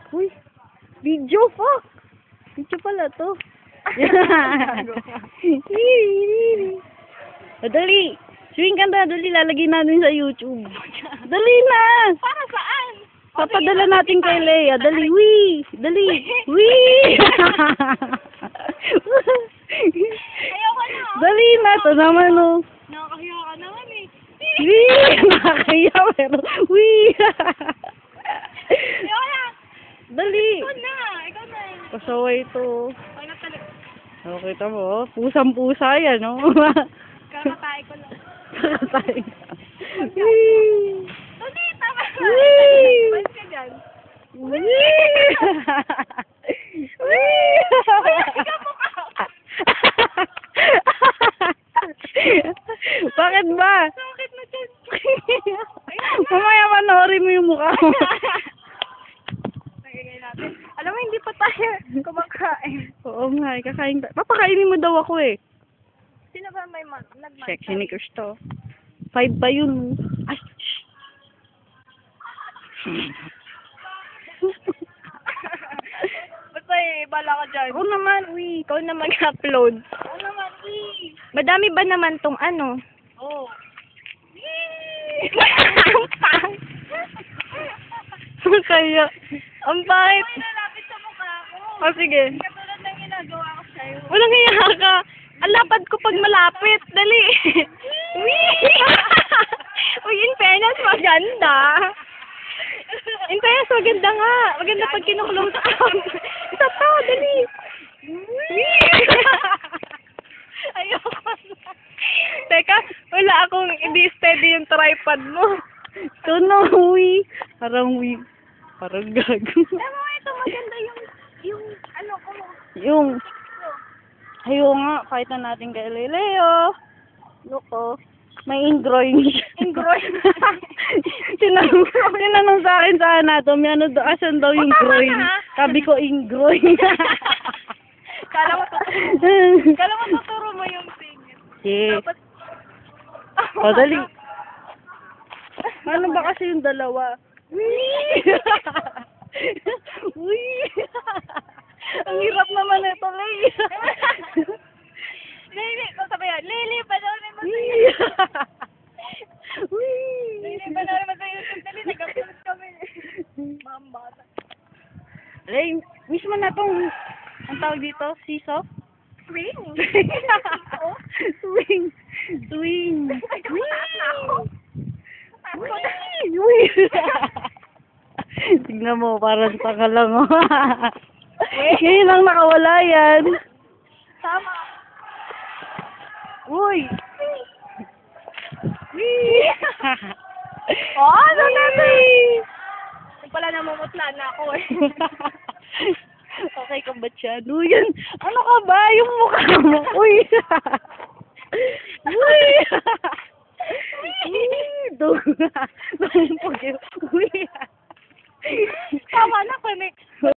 Uy, video, fuck! Video pala to. Dali! Swing ka na, dali, lalagay natin sa YouTube. Dali na! Para saan? Papadala natin kay Leia. Dali, wee! Dali! Wee! Ayoko na. Dali na, ito naman o. Nakakahiya ka naman eh. Wee! Nakakaya, pero wee! Ayoko na. Dali! Ikaw na. Ikaw na. Pasaway ito. Ay na talaga. Okay, tamo. Pusang-pusa yan, no? Kakatay ko lang. Kakatay. Dali, tama na. Wee! Balik ka dyan. Wee! Wee! Ikaw mo ka. Bakit ba? Sakit na dyan. Mamaya panoorin mo yung mukha mo. Nagigay natin. Alam mo, hindi pa tayo kumakain. Oo nga, kakain tayo. Papakainin mo daw ako eh. Sino ba may nagmanta? Sexy ni Kristo. 5 pa yun. Ay! Basta eh, bala ka dyan. Ako naman, uy. Ikaw na mag-upload. Oo naman, eh. Madami ba naman tong ano? Oo. Kaya, ang pangit. Ay, lalapit sa mukha ko. O sige. Katulad ng ginagawa ko sa'yo. Walang hiya ka. Ang lapad ko pag malapit. Dali. Uy, in fairness, maganda. In fairness, maganda nga. Maganda pag kinuklose up. Isa pa, dali. Ayoko na. Teka, wala akong hindi steady yung tripod mo. Ito na, uy. Parang uy. Parang gago. Alam mo, ito maganda yung ano ko. Yung, ayaw nga, kahit na natin kay Leo. Loko. May ingroin siya. Ingroin? Tinanong sa akin sa anatomy, ano daw, asan daw yung O, tama groin? na. Sabi ko, ingroin. Kala mo tuturo mo yung thing. Yeah. Dapat... O, dali. Ano ba kasi yung dalawa? Uy! Ang hirap naman ito, Lay. Lili, kung sabi yan, Lili, panoorin mo sa Uy! Lili, panoorin mo sa YouTube. Dali, nag-upload kami. Mambata. Lay, wish mo na tong, ang tawag dito, siso? Swing. Swing! Swing! Uy! Tignan mo, parang tanga lang. Ngayon lang nakawala yan. Tama. Uy! Oh, ano na ito eh? Yung pala namumutla na ako eh. Okay ka ba siya? Yan. Ano ka ba? Yung mukha mo. Uy! Uy! Uy! Uy! Tama na, connect.